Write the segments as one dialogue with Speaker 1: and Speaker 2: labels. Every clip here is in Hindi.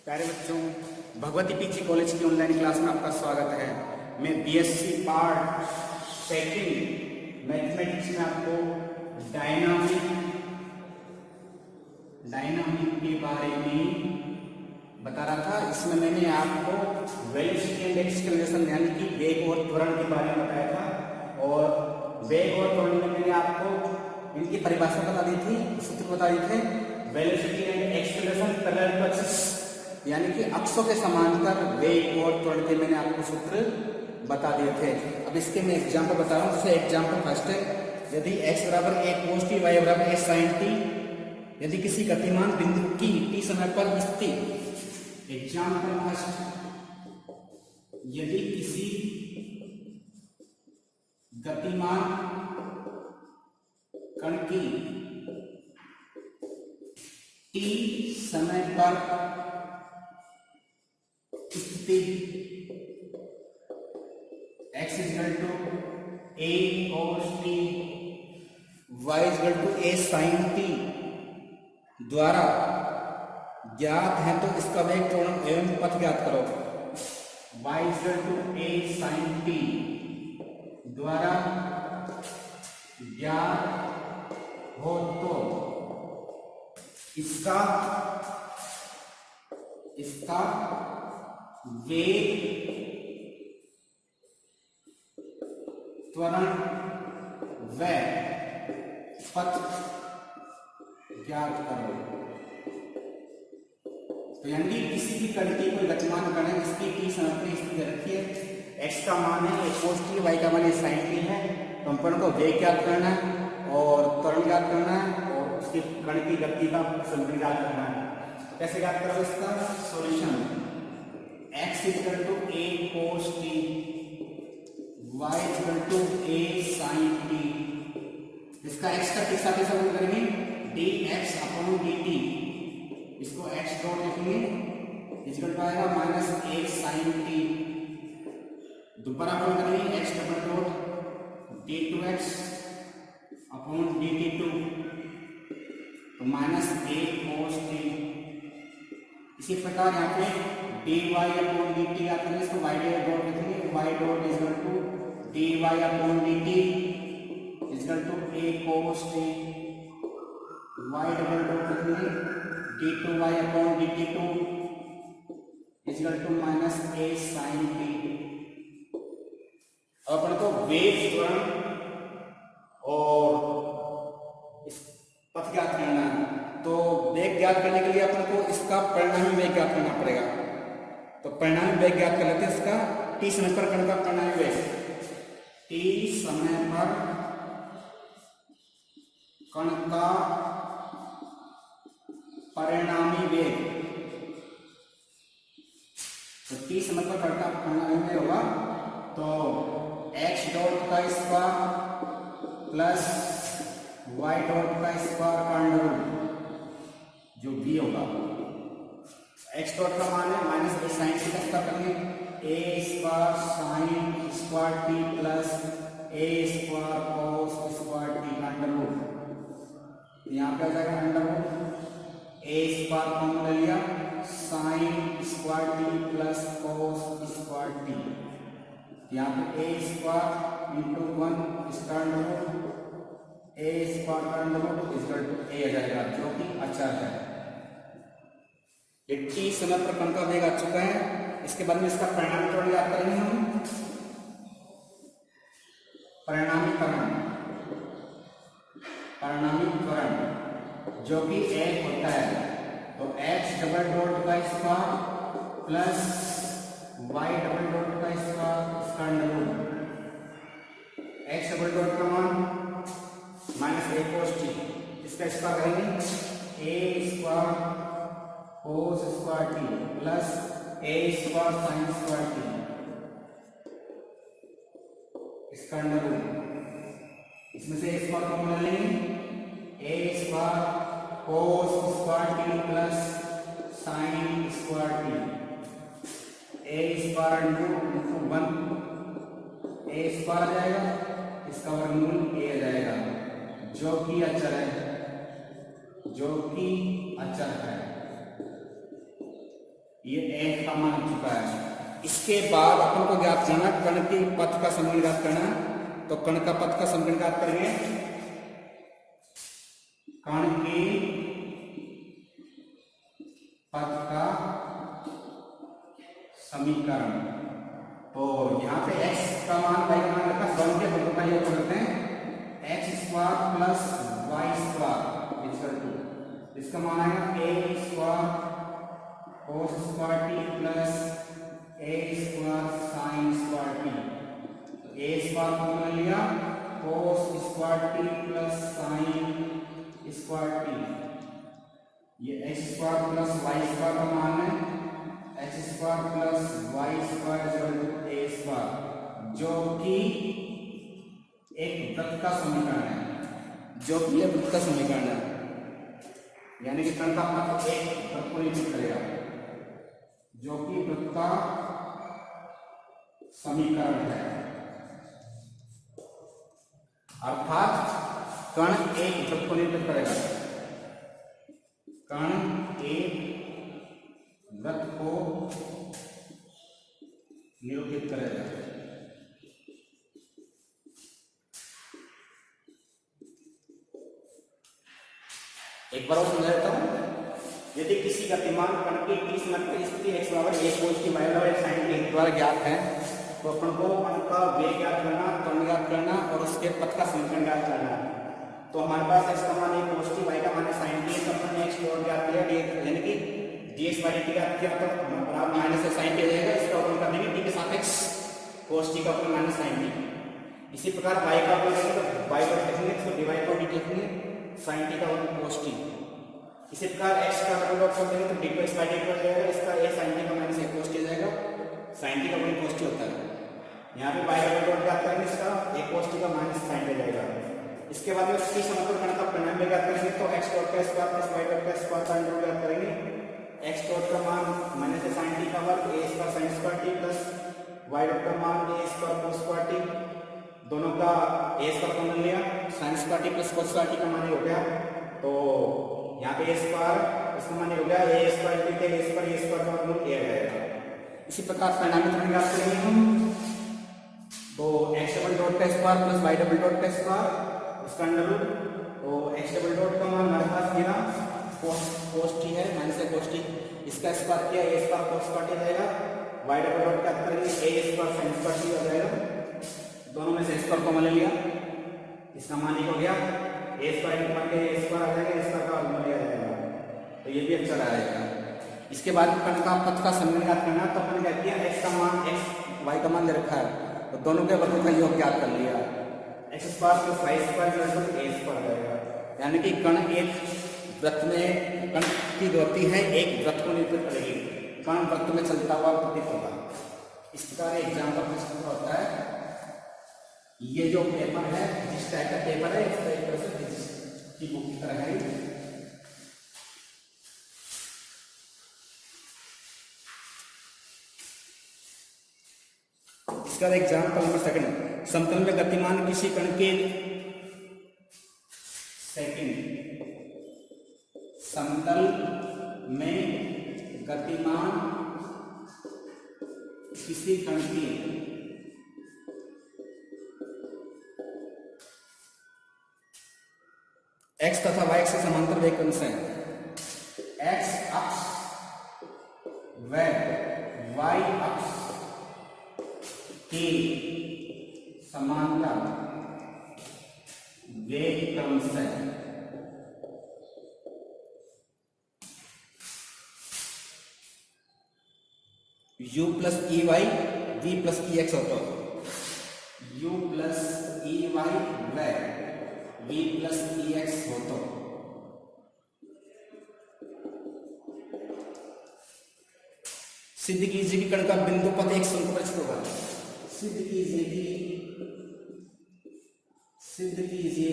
Speaker 1: प्यारे बच्चों, भगवती पीजी कॉलेज की ऑनलाइन क्लास में आपका स्वागत है। मैं बीएससी पार्ट सेकंड मैथमेटिक्स में आपको डायनामिक के बारे में बता रहा था। इसमें मैंने आपको वेलोसिटी एंड एक्सेलरेशन यानी कि वेग और त्वरण के बारे में बताया था, और वेग और त्वरण में मैंने आपको इनकी परिभाषा बता दी थी, सूत्र बता दिए थे। Velocity and acceleration parallel to axis यानी कि अक्षों के समांतर वेग और त्वरण के मैंने आपको सूत्र बता दिए थे। अब इसके मैं एग्जाम्पल बता रहा हूँ। जैसे एग्जाम्पल फर्स्ट है, यदि x बराबर a cos t, y बराबर a sin t, यदि किसी गतिमान बिंदु की t समय पर स्थिति, एग्जाम्पल फर्स्ट, यदि किसी गतिमान कण की t समय पर स्थिति x equal to a cos t, y equal to a sin t द्वारा ज्ञात है, तो इसका वेग त्वरण एवं पथ ज्ञात करो। y equal to a sin t द्वारा ज्ञात हो तो इसका वेग त्वरण व पथ ज्ञात करो। तो यानी किसी भी कण की कोई गतिमान कण है, इसकी t समय पर स्थिति रखी है, x का मान है a cos t, y का मान है sin t है, तो हम को वेग ज्ञात करना है और त्वरण ज्ञात करना है और उसकी कण की गति का समीकरण ज्ञात करना है। कैसे ज्ञात करोगे इसका solution? x equal to a cos t, y equal to a sin t, इसका x का किस साथ समीकरण करेंगे? dx अपॉन dt, इसको x डॉट लिखेंगे, इक्वल टू आएगा माइनस a sin t, दोबारा अपन करेंगे x double dot d2x upon dt2, तो माइनस a cos t। इसी प्रकार यहाँ पे dy अपॉन dt याद करेंगे, इसको y डॉट लिखेंगे, y dot equal to dy upon dt equal to a cos t, y double dot लिखेंगे d2y upon dt2 equal to minus a sin t। अब अपन को वेग त्वरण और इस पथ ज्ञात करना है, तो वेग ज्ञात करने के लिए अपन को इसका परिणामी वेग ज्ञात करना पड़ेगा। तो परिणामी वेग ज्ञात कर लेते हैं। इसका t समय पर कण का परिणामी वेग, t समय पर कण का परिणामी वेग, तो t समय पर कण का परिणामी वेग होगा तो x डॉट का स्क्वायर प्लस y डॉट का स्क्वायर का अंडर रूट जो v होगा। x डॉट का मान है माइनस a sin t का स्क्वायर करेंगे, a square sin square t plus a square cos square t का अंडर रूट, यहाँ पे आ जाएगा under root, a square common ले लिया, sin square t plus cos square t, यहाँ पे a स्क्वायर इंटू 1 इसका अंडर रूट, a स्क्वायर का under root equal to a आ जाएगा, जो कि अचर है। ये t समय पर कण का वेग आ चुका है। इसके बाद में इसका परिणामी त्वरण याद करेंगे हम। परिणामी त्वरण जो कि एक होता है, तो x डबल डॉट का square plus y double dot का स्क्वायर इसका under root, x double dot का मान माइनस a cos t, इसका स्क्वायर करेंगे a square cos square t plus a square sin square t इसका अंडर रूट, इसमें से a स्क्वायर कॉमन ले लेंगे, a square cos square t plus sin square t, a square into 1 a square आ जाएगा, इसका वर्गमूल a आ जाएगा, जो कि अचर है। ये एफ का मान आ चुका है। इसके बाद अपन को ज्ञात करना कण की पथ का समीकरण ज्ञात करना। तो कण का पथ का समीकरण ज्ञात करेंगे, कण की पथ का समीकरण। तो यहाँ पे x का मान y का मान रखा, दोनों के पदों का योग करते हैं x square plus y square equal to, इसका मान आएगा a square cos square t plus a square sin square t। तो a स्क्वायर को ले लिया cos square t plus sin square t, ये x square plus y square का मान है x square plus y square a square, जो कि एक वृत्त का समीकरण है, जो कि एक वृत्त का समीकरण है, यानी कि कण का पथ एक वृत्त को निरूपित करेगा, जो कि वृत्त का समीकरण है। अर्थात कण एक वृत्त को निरूपित करेगा, कण एक वृत्त को निरूपित करेगा। एक बार और समझा देता हूं। यदि किसी गतिमान कण की t समय पर स्थिति x बराबर a cos t y बराबर sin t द्वारा ज्ञात है, तो अपन को कण का वेग ज्ञात करना, त्वरण ज्ञात करना और उसके पथ का समीकरण ज्ञात करना है। तो हमारे पास x का मान a cos t, y का मान sin t, तो अपन ने x को ज्ञात किया, यानी कि dx by dt ज्ञात किया, तो बराबर माइनस से sin t आ जाएगा। इसका अवकलन कर देंगे t के सापेक्ष cos t का अवकलन माइनस sin t। इसी प्रकार y का अवकलन करेंगे तो y पर लिखेंगे तो dy by dt लिखेंगे sin t का अवकलन cos t। इसी प्रकार x का अवकलन कर देंगे तो d by dt हो जाएगा, इसका a sin t का माइनस a cos t आ जाएगा, sin t का अवकलन cos t होता है। यहाँ पे y का अवकलन ज्ञात करेंगे, इसका a cos t का माइनस sin t आ जाएगा। इसके बाद में t समाकल कण का परिणाम ज्ञात करेंगे, तो x डॉट का स्क्वायर प्लस y डॉट का स्क्वायर का इंटीग्रल ज्ञात करेंगे। x डॉट का मान माइनस sin t का वर्ग a square sin square t plus y dot का मान a square cos square t, दोनों का a स्क्वायर कॉमन लिया, sin square t plus cos square t का मान हो गया। तो यहाँ पे a स्क्वायर इसका मान हो गया a स्क्वायर a स्क्वायर का वर्गमूल a आएगा। इसी प्रकार परिणामी त्वरण ज्ञात करेंगे हम, तो x डबल डॉट का square plus y double dot का स्क्वायर इसका अंडर रूट, तो x डबल डॉट का मान हमारे पास मेरा cos t है माइनस cos t, इसका स्क्वायर किया a square cos square t जाएगा, y डबल डॉट का करेंगे a square sin square t आ जाएगा, दोनों में से स्क्वायर कॉमन ले लिया, इसका मान एक हो गया, a स्क्वायर के मान के a स्क्वायर आ जाएगा, इसका का वर्गमूल लिया जाएगा, तो ये भी अक्षर आएगा। इसके बाद कण का पथ का समीकरण ज्ञात करना, तो अपन क्या किया, x का मान x y का मान दे रखा है, तो दोनों के वर्गों का योग ज्ञात कर लिया, x square plus y square जो है a स्क्वायर आएगा, यानी कि कण एक वृत्त में, कण की गति है एक वृत्त को निरूपित करेगी, कण वृत्त में चलता हुआ प्रतीत होगा। इस प्रकार एग्जाम्पल प्रश्न होता है। ये जो पेपर है, जिस टाइप का पेपर है, इस टाइप से फिजिक्स की बुक की तरह है। इसका एग्जाम्पल नंबर सेकंड, समतल में गतिमान किसी कण के समतल में गतिमान किसी कण की x तथा y से समांतर वेग अंश है, x अक्ष व y अक्ष के समांतर वेग क्रम से u प्लस ई वाई वी प्लस ई एक्स होता है, u प्लस ई वाई व वी प्लस ई एक्स होता है। सिद्ध कीजिए कि कण का बिंदु पथ एक शंकु पर स्थित होगा। सिद्ध कीजिए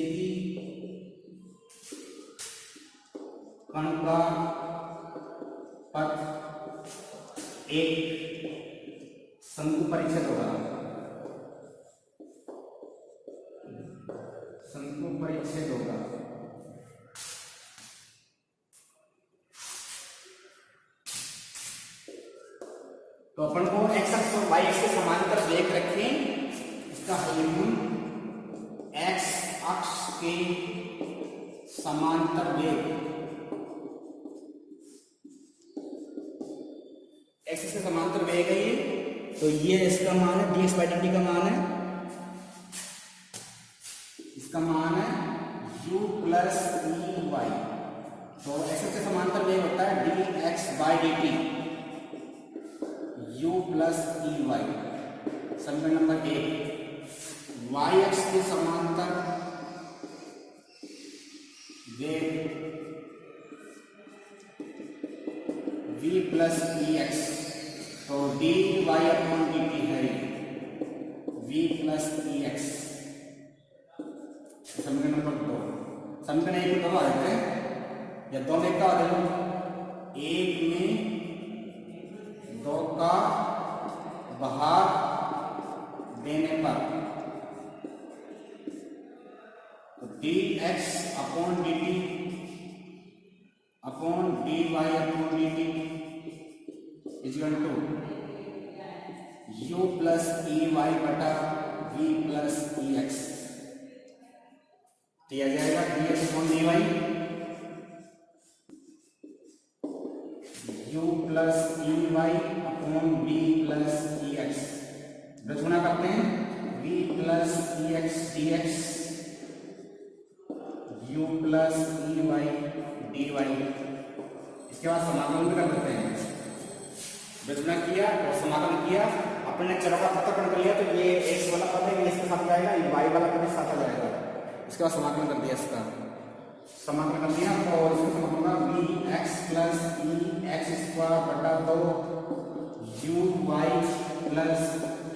Speaker 1: कि कण का पथ एक शंकु पर स्थित होगा। शंकु पर स्थित होगा। तो अपन को एक्स अक्ष और वाई अक्ष के समांतर वेग रखें, इसका हल लिखूं एक्स अक्ष के समांतर वेग, एक्स से समांतर वेग है ये, तो ये इसका मान है dx बाई dt का मान है, इसका मान है u प्लस ई वाई। तो एक्स से समांतर वेग होता है dx by dt u plus E y. समीकरण नंबर 1, वाई अक्ष के समांतर वेग v प्लस ई एक्स, तो dy अपॉन dt है v प्लस ई एक्स। समीकरण नंबर 2, समीकरण 1 में दोनों आ जाते हैं या दो में का देखो, एक में दो का भाग देने पर तो dx upon dt upon dy upon dt equal to u plus E Y बटा v प्लस ई एक्स दिया जाएगा। dx upon dy u plus ई वाई अपॉन v प्लस ई एक्स, रचना करते हैं v प्लस ई एक्स dx u प्लस ई वाई dy। इसके बाद समाकलन भी कर देते हैं, रचना किया और समाकलन किया, अपने चरों का पृथक्करण कर लिया, तो ये x वाला पद है ये इसके साथ जाएगा, ये y वाला पद इसके साथ आ जाएगा। इसके बाद समाकलन कर दिया, इसका समाकलन कर दिया और इसको समाकलन होगा v x प्लस ई एक्स स्क्वायर बटा 2 u y plus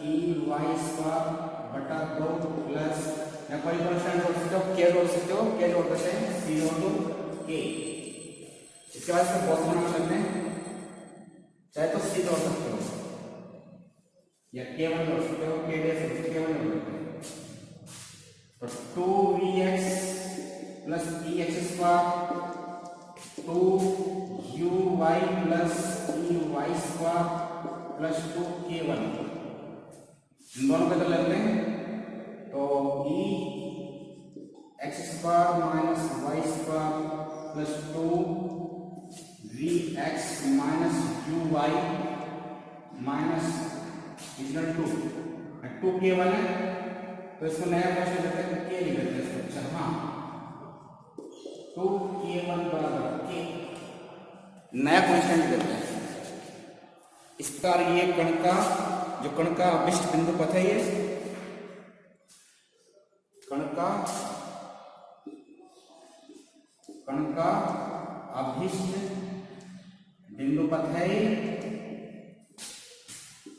Speaker 1: E Y square बटा 2 प्लस या कोई कांस्टेंट जोड़ सकते हो, k जोड़ सकते हो, k जोड़ देते हैं c to k। इसके बाद इसको बहुत बना सकते हैं, चाहे तो c जोड़ सकते हो या k1 जोड़ सकते हो, k दे सकते हो, k1 जोड़ सकते हो। तो 2vx plus X square 2uy plus E square plus 2k1, इन दोनों को कर लेते हैं, तो E x square minus Y square plus 2vx minus uy minus equal to 2k1 है, तो इसको नया क्वेश्चन देते हैं, k लिख देते हैं इसको। अच्छा हाँ, 2k1 बराबर k, नया कांस्टेंट देते हैं। इस प्रकार ये कण का अभिष्ट बिंदु पथ है, ये कण का अभिष्ट बिंदु पथ है,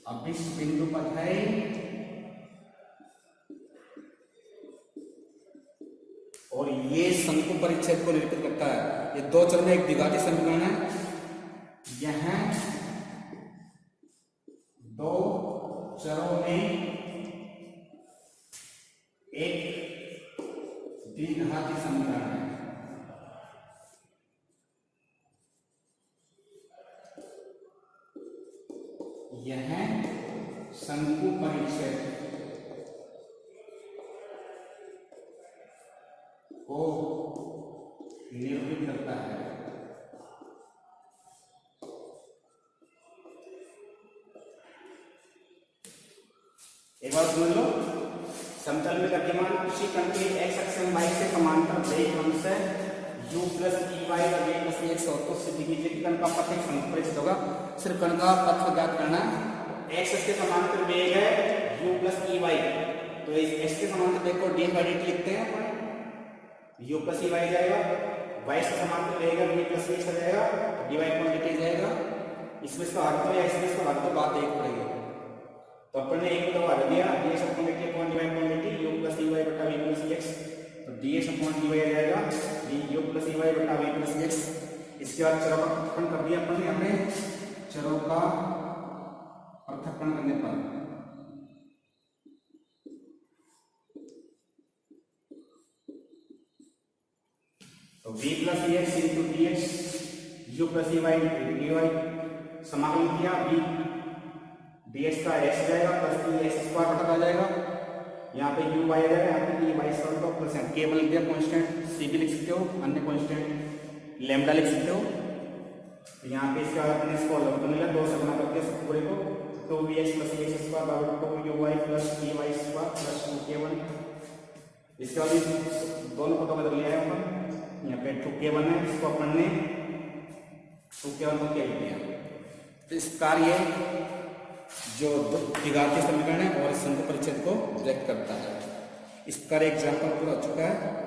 Speaker 1: अभिष्ट बिंदु पथ है। और ये शंकु परिच्छेद को निरूपित करता है। ये दो चर में एक द्विघाती समीकरण है, यह दो चरों में एक द्विघाती समीकरण है। यह शंकु परिच्छेद को निरूपित करता है। एक बार समझ लो, समतल में गतिमान किसी कण के x अक्ष एवं y से समांतर वेग क्रमश u प्लस ई वाई और v प्लस ई एक्स हो, तो सिद्ध कीजिए कि कण का पथ एक शंकु परिच्छेद होगा। सिर्फ कण का पथ ज्ञात करना, x अक्ष के समांतर वेग है u प्लस ई वाई, तो इस x के समांतर वेग को dx बाई dt लिखते हैं अपन, u प्लस ई वाई जाएगा, y से समांतर वेग है v प्लस ई एक्स आ जाएगा, dy अपॉन dt जाएगा। इसमें इसका हल तो या इसमें इसका हल तो बात एक पड़ेगी, तो अपन ने एक तो हल दिया dx upon dt upon dy upon dt u plus E Y बटा v प्लस ई एक्स, तो dx अपॉन dy आ जाएगा u प्लस ई वाई बटा v प्लस ई एक्स। इसके बाद चरों का पृथक्करण कर दिया अपन ने, हमने चरों का पृथक्करण करने पर तो v प्लस ई x into d x, u plus ई वाई डी वाई, समाकलन किया v dx का x जाएगा प्लस ई एक्स स्क्वायर बटा आ जाएगा, यहाँ पे यू वाई आ जाएगा, यहाँ पे ई वाई स्क्वायर का प्लस के बन गया कांस्टेंट, सी भी लिख सकते हो, अन्य कांस्टेंट लैम्डा लिख सकते हो। यहाँ पे इसका अपने इसको अलग मिला 2 से गुणा करके इस पूरे को, तो वी एक्स प्लस ई एक्स स्क्वायर बराबर two U Y plus E Y square plus 2k1। इसके बाद दोनों को तो बदल लिया है अपन, यहाँ पे 2k1 है, इसको अपन ने 2k1 को क्या लिया। तो इस कार्य जो द्विघातीय समीकरण है और संघ परिच्छेद को व्यक्त करता है। इसका एग्जाम्पल पूरा हो चुका है।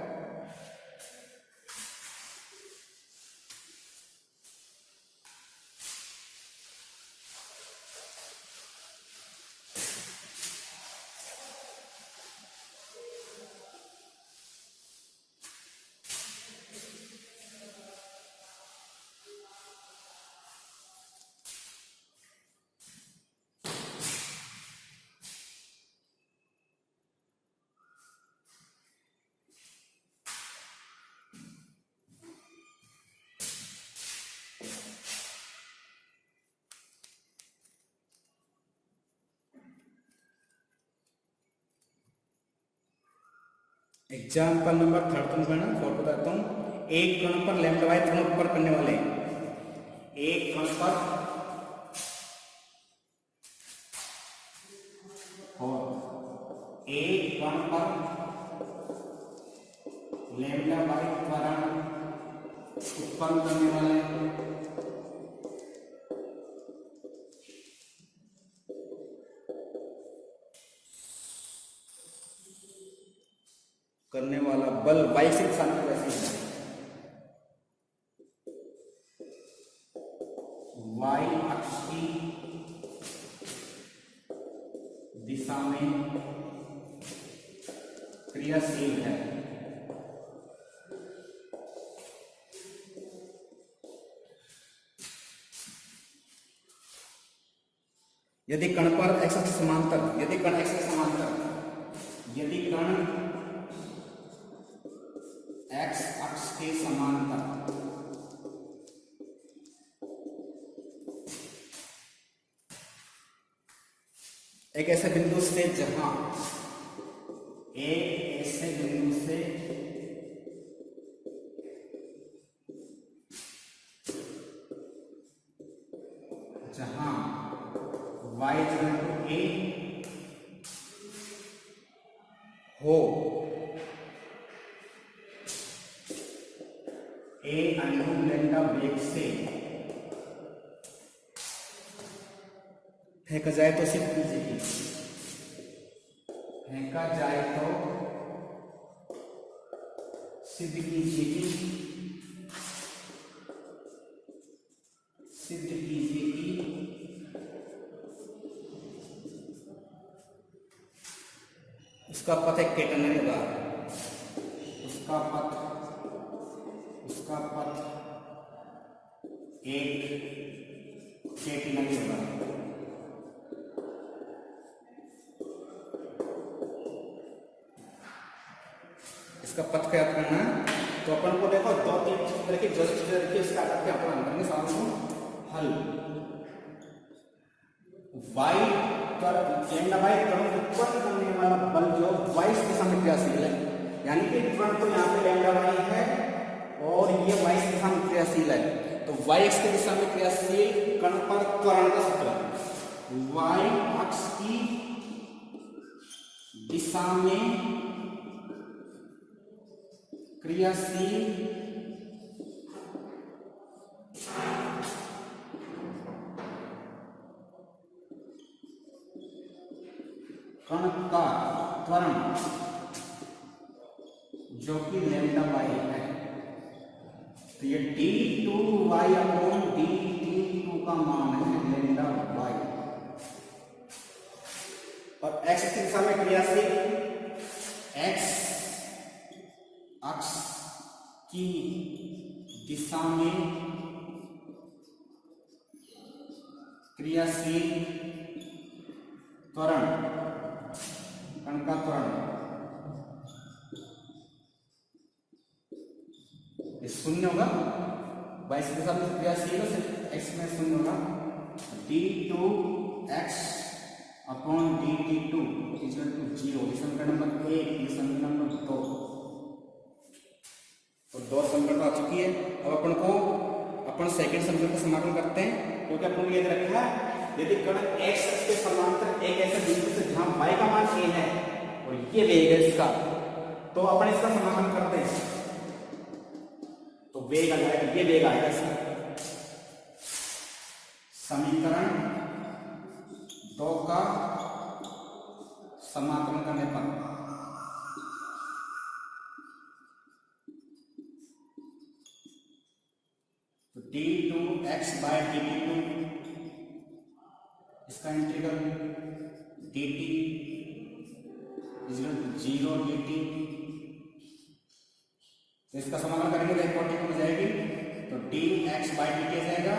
Speaker 1: एग्जाम्पल नंबर 3 तुम करना, 4 बताता हूँ। एक कण पर लैम्डा वाई त्वरण पर करने वाले, एक कण पर और एक कण पर लैम्डा वाई त्वरण उत्पन्न करने वाले बल y से दिशांतर वैसे है, y अक्ष की दिशा में क्रियाशील है। यदि कण पर x अक्ष समांतर, यदि कण x के समांतर, यदि कण x अक्ष के समांतर एक ऐसे बिंदु से, जहां एक ऐसे बिंदु से जहां y a हो, a अनुरूप लैम्डा वेग से फेंका जाए तो सिद्ध कीजिए, फेंका जाए तो सिद्ध कीजिए कि उसका पथ एक केटनरी होगा, उसका पथ एक केटनरी होगा। इसका पथ क्या करना है, तो अपन को देखो 2-3 तरह की जो चीजें रखी है इसका करके अपन करेंगे सालों को हल। y पर लैम्डा वाई त्वरण उत्पन्न करने वाला बल जो y की दिशा में क्रियाशील है, यानी कि त्वरण तो यहाँ पे लैम्डा वाई है और ये y की दिशा में क्रियाशील है, तो y अक्ष की दिशा में क्रियाशील कण पर त्वरण का सूत्र, y अक्ष की दिशा में क्रियाशील कण का त्वरण जो कि लैम्डा वाई है, तो ये d2y अपॉन dt2 का मान है लैम्डा वाई, और x की दिशा में क्रियाशील x अक्ष की दिशा में क्रियाशील त्वरण, कण का त्वरण शून्य होगा, y की दिशा में क्रियाशील है, x में शून्य होगा, d2x इक्वल टू 0, ये समीकरण नंबर 1, ये समीकरण नंबर 2, तो 2 समीकरण आ चुकी है। अब अपन सेकंड समीकरण का समाधान करते हैं, क्योंकि अपन ने याद रखा है यदि कण x अक्ष के समांतर एक ऐसे बिंदु से जहां y का मान a है और ये वेग है इसका, तो अपन इसका समाधान करते हैं, तो वेग आ जाएगा, ये वेग आएगा इसका। समीकरण 2 का समाकलन करने पर तो d2x/dt2 इसका integral dt equal to 0 dt, तो इसका समाधान करेंगे तो इक्वलिटी हो जाएगी, तो dx/dt आ जाएगा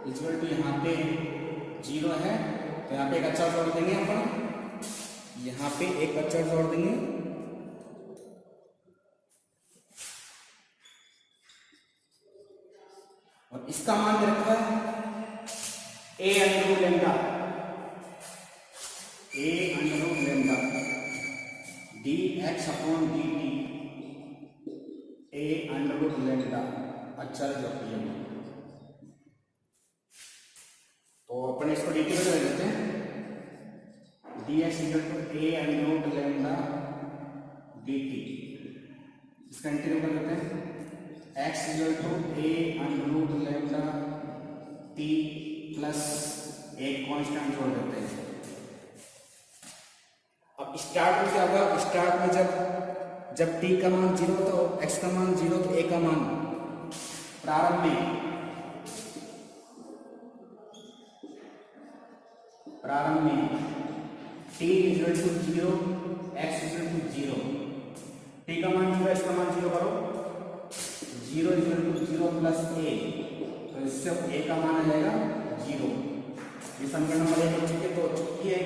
Speaker 1: इक्वल टू यहाँ पे 0 है, तो यहाँ पे एक अक्षर जोड़ देंगे अपन, यहाँ पे एक अक्षर जोड़ देंगे, और इसका मान दे रखा है a under lambda, a under lambda dx/dt, a under lambda अक्षर जोड़ दिया, तो अपन इसको dt में ले लेते हैं, dx equal to a under lambda dt, इसका इंटीग्रल कर लेते हैं, x equal to a under lambda t plus एक कांस्टेंट जोड़ देते हैं। अब स्टार्ट में क्या होगा, स्टार्ट में जब t का मान 0 तो x का मान 0 तो a का मान प्रारंभ में t equal to 0, x equal to 0, t का मान 0, x का मान 0 करो, 0 इक्वल टू 0 प्लस a, तो इससे a का मान आ जाएगा 0। ये समीकरण नंबर 1 हो चुकी है, 2 हो चुकी है,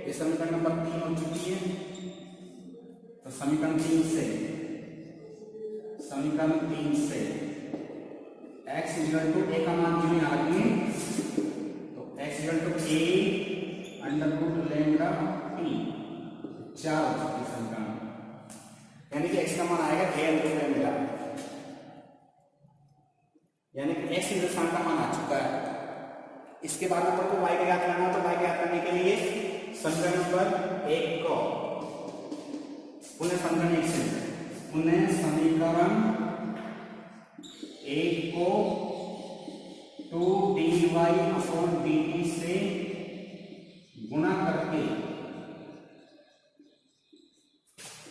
Speaker 1: ये समीकरण नंबर 3 हो चुकी है, तो समीकरण 3 से x इक्वल टू a का मान 0 यहाँ रखेंगे, तो x equal to a under root lambda t, 4 हो चुकी है समीकरण, यानी कि x का मान आएगा a अंडर रूट लैम्डा, यानी कि x इस स्थान का मान आ चुका है। इसके बाद में आपको y का ज्ञात करना है, तो y ज्ञात करने के लिए समीकरण नंबर 1 को पुनः समीकरण 1 को 2dy/dt से गुणा करके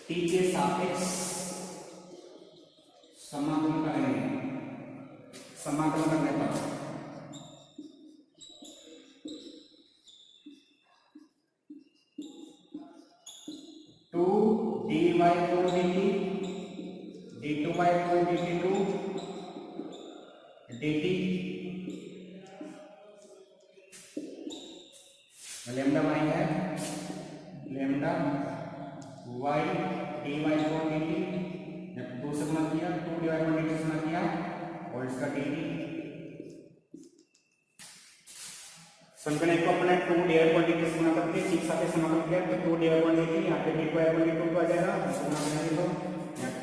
Speaker 1: t के सापेक्ष समाकलन करेंगे, समाकलन करने पर 2dy/dt, d2/dt2 dt, lambda y है, लैम्डा y dy/dt, 2 से गुणा किया, 2dy/dt से गुणा किया और इसका dt, समीकरण 1 को अपने 2dy/dt से गुणा करके ठीक साथ समाकलन किया, तो 2dy/dt यहाँ पे dy/dt आ जाएगा, इसको गुणा करेंगे तो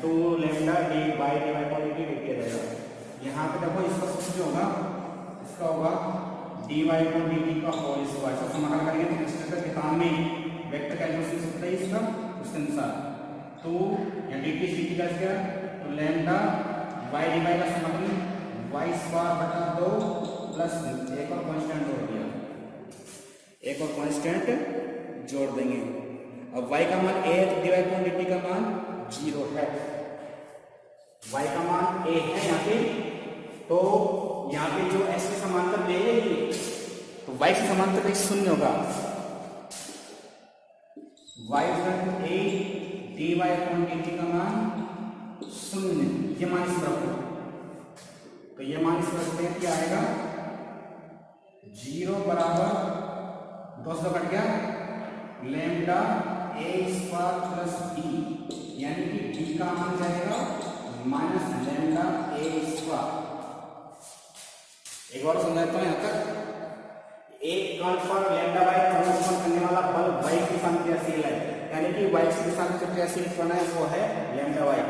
Speaker 1: 2 लैम्डा dy/dt dt आ जाएगा। यहाँ पे देखो इसका सूत्र जो होगा, इसका होगा dy/dt का होल स्क्वायर, इसका समाकलन करेंगे तो किस तरह किताब में वेक्टर कैलकुलस सूत्र है इसका, उसके अनुसार तो यहाँ dt से dt का क्या, तो लैम्डा y dy का समाकलन y स्क्वायर बटा 2 प्लस एक और कांस्टेंट जोड़ दिया, एक और कांस्टेंट जोड़ देंगे। अब y का मान a है तो dy/dt का मान 0 है, y का मान a है यहाँ पे, तो यहाँ पे जो x के समांतर ले है तो y के समांतर 0 होगा, y equal to a dy/dt का मान 0, ये मान इस तरफ, तो ये मान इस तरफ में क्या आएगा 0 बराबर 2 से कट गया lambda a square plus d, यानी कि d का मान जाएगा माइनस लैम्डा a स्क्वायर। एक बार समझाता हूं, यहां तक एक कण पर लैम्डा बाई कण उत्पन्न करने वाला बल y की दिशा में क्रियाशील है, यानी कि y की दिशा में जो क्रियाशील कण है वो है लैम्डा y।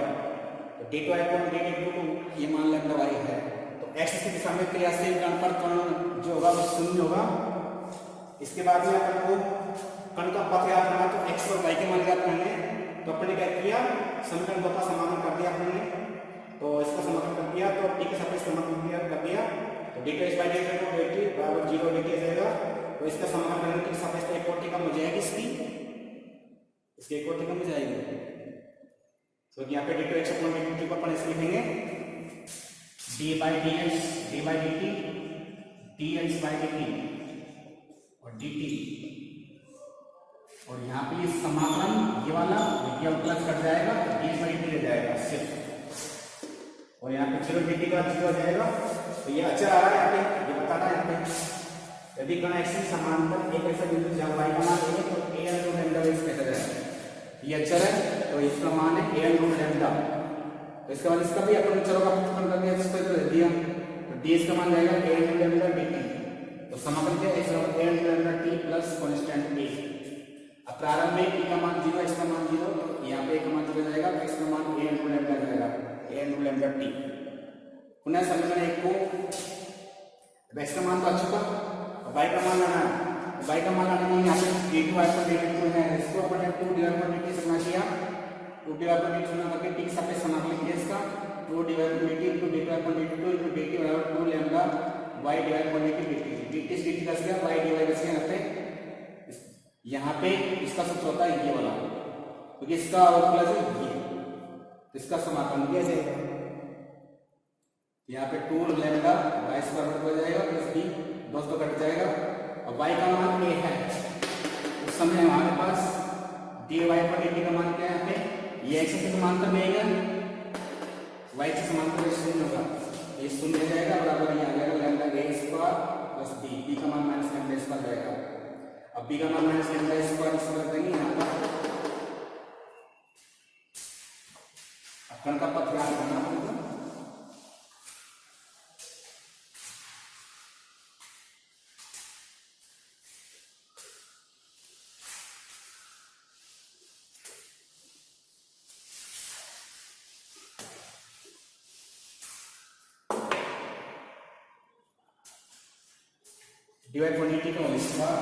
Speaker 1: तो d2 अपॉन dt ये मान लैम्डा y है। तो x की दिशा में क्रियाशील कण पर कण जो होगा वो शून्य होगा। इसके बाद में अपन को कण का पथ याद करना, तो x और y के मान याद करने। तो अपने क्या किया, समीकरण 2 का समाधान कर दिया अपने। तो इसका समाधान कर दिया, तो t के सापेक्ष समाधान कर दिया, तो d2 by dt बराबर 0 dt आ जाएगा। तो इसका समाधान करने के सापेक्ष एक कोटि कम हो जाएगी, इसकी एक कोटि कम हो जाएगी। तो यहाँ पे d2 x अपॉन dt को अपन ऐसे लिखेंगे d by dx d by dt dx by dt और dt, और यहाँ पे ये समाकलन ये वाला ये प्लस कट जाएगा, तो dx by dt रह जाएगा सिर्फ, और यहाँ पे 0 dt का 0 हो जाएगा। तो ये अचर आ रहा है यहाँ पे, ये बताना है यहाँ पे यदि कण x की समांतर एक ऐसा बिंदु जहां y का मान है तो a n root lambda x कैसा जाएगा, ये अचर है तो इसका मान है a n रूट लैम्डा। तो इसके बाद इसका भी अपन चरों का पृथक्करण कर दिया, इसको तो दे दिया, तो ds का मान जाएगा a n root lambda dt। तो समाकलन क्या x बराबर a n root lambda t plus constant a। अब प्रारंभ में t का मान 0 x का मान 0, तो यहाँ पे a का मान 0 जाएगा, तो x का मान a n रूट लैम्डा जाएगा, a n root lambda t। पुनः समीकरण 1 को x का मान तो आ चुका, y का मान लाना है। y का मान लाने में यहाँ पे d2 पर dt है, इसको अपन ने 2 डिवाइड बाय dt से गुणा किया, 2 डिवाइड बाय dt गुणा करके t के सापेक्ष समाकलन किया इसका, 2 divide by dt into d2 upon dt2 into dt बराबर 2 lambda y divide by dt dt dt से dt का गया y डिवाइड बच गया यहाँ पे इसका सूत्र होता है ये वाला, क्योंकि इसका प्लस ये, इसका समाकलन किया जाएगा। यहाँ पे 2 लैम्डा y स्क्वायर हो जाएगा प्लस b दोस्तों कट जाएगा, और y का मान a है। उस समय हमारे पास dy पर dt का मान क्या है, यहाँ पे ये x के समांतर में है, y के समांतर में शून्य होगा, ये शून्य हो जाएगा, बराबर ये आ जाएगा lambda a square plus b का मान माइनस लैम्डा स्क्वायर जाएगा। अब b का मान माइनस लैम्डा स्क्वायर इस कर देंगे यहाँ पर, कण का पथ याद करना पड़ेगा। डिवाइड बाय dt का whole square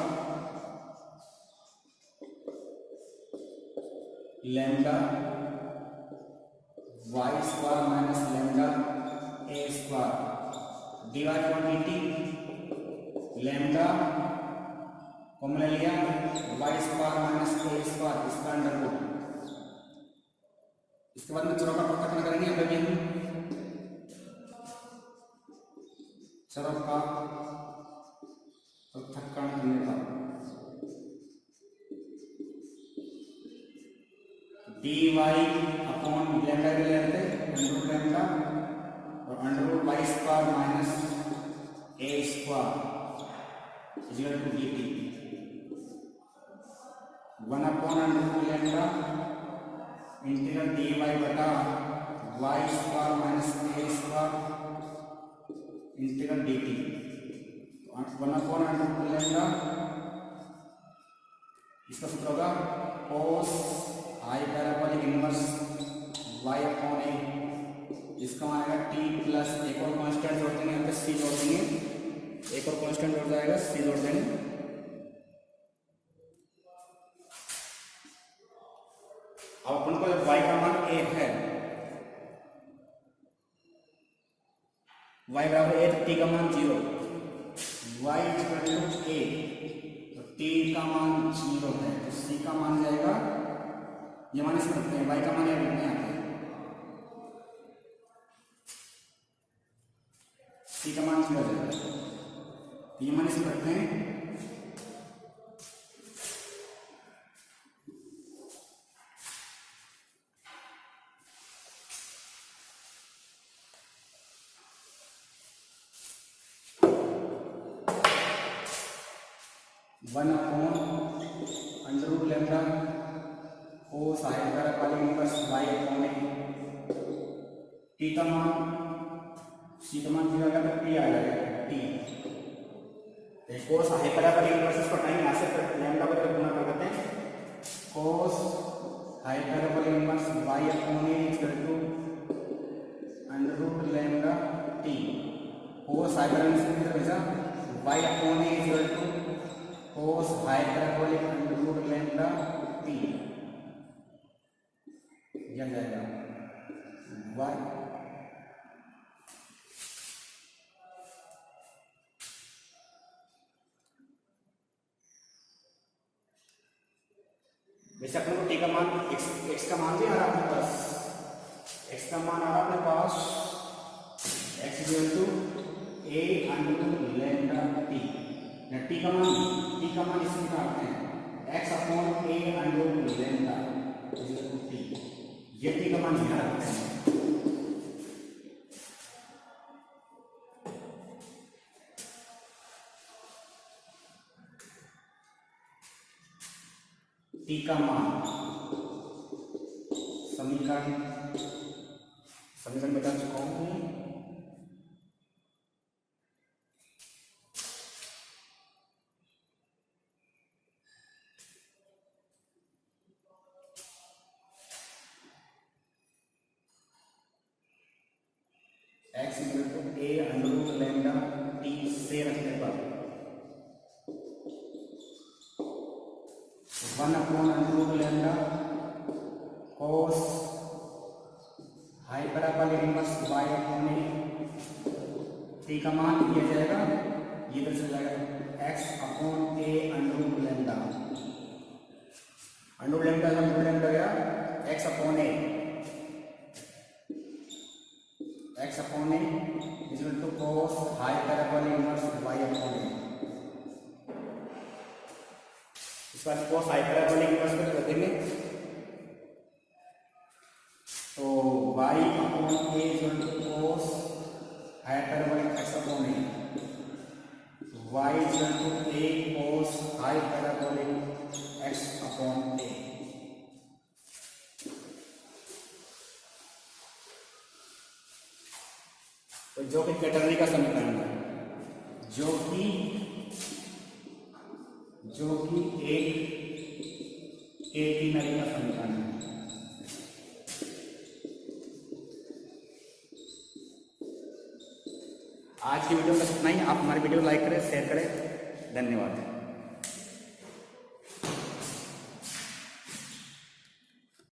Speaker 1: lambda y square minus lambda a square divide by dt lambda common ले लिया y square minus a square इसका अंडर रूट। इसके बाद में चरों का पृथक्करण करेंगे, अभी हम चरों का पृथक्करण करने का dy अपॉन लैम्डा के लिए लेते हैं अंडर लैम्डा और under root y square minus a square equal to dt 1 upon under root lambda integral dy बटा y square minus a square integral dt 1 upon under root lambda, इसका सूत्र होगा cos i parabolic inverse y upon a, इसका मान आएगा t प्लस एक और कांस्टेंट जोड़ देंगे, यहाँ पे c जोड़ देंगे, एक और कांस्टेंट जोड़ जाएगा c जोड़ देंगे। अब अपन को y का मान a है, y बराबर a, तो t का मान 0, y इक्वल टू a, तो t का मान 0 है, तो c का मान जाएगा, ये मान इसमें रखते हैं, y का मान यहाँ लिखते हैं, यहाँ पे c का मान 0 हो जाएगा, ये मान इसमें रखते हैं। One upon under root lambda cos i parabolic inverse y upon a, t का मान c का मान 0 आएगा तो p आ जाएगा t, कोस हाइपरबोलिक इनवर्स इसको टाइम यहाँ से लैम्डा पर गुना कर देते हैं। Cos hyperbolic inverse y upon a equal to under root lambda t। Cos hyperbolic inverse y upon a equal to cos hyperbolic under root lambda t। यह जाएगा y वैसे अपने को टी का मान x का मान भी आ रहा है अपने पास, x का मान आ रहा है अपने पास x equal to a under lambda t। T का मान इसमें निकालते हैं x upon a under lambda equal to t। ये टी का मान यहाँ रखते हैं। टी का मान समीकरण बता चुका हूं। X equal to a under root lambda t से रखने पर 1 upon under root lambda cos hyperbolic inverse y upon a। t का मान दिया जाएगा, ये इधर से जाएगा x upon a under root lambda. Under lambda गया x upon a equal to cos hyperbolic inverse y upon a। इसके बाद कोस हाइपरबोलिक इनवर्स को कर देंगे तो y upon a equal to cos hyperbolic x upon a। y equal to a cos hyperbolic x upon a। तो जो कि कैटरनी का समीकरण है, जो कि एक कैटेनरी का समीकरण है। आज की वीडियो में इतना ही। आप हमारी वीडियो लाइक करें, शेयर करें। धन्यवाद।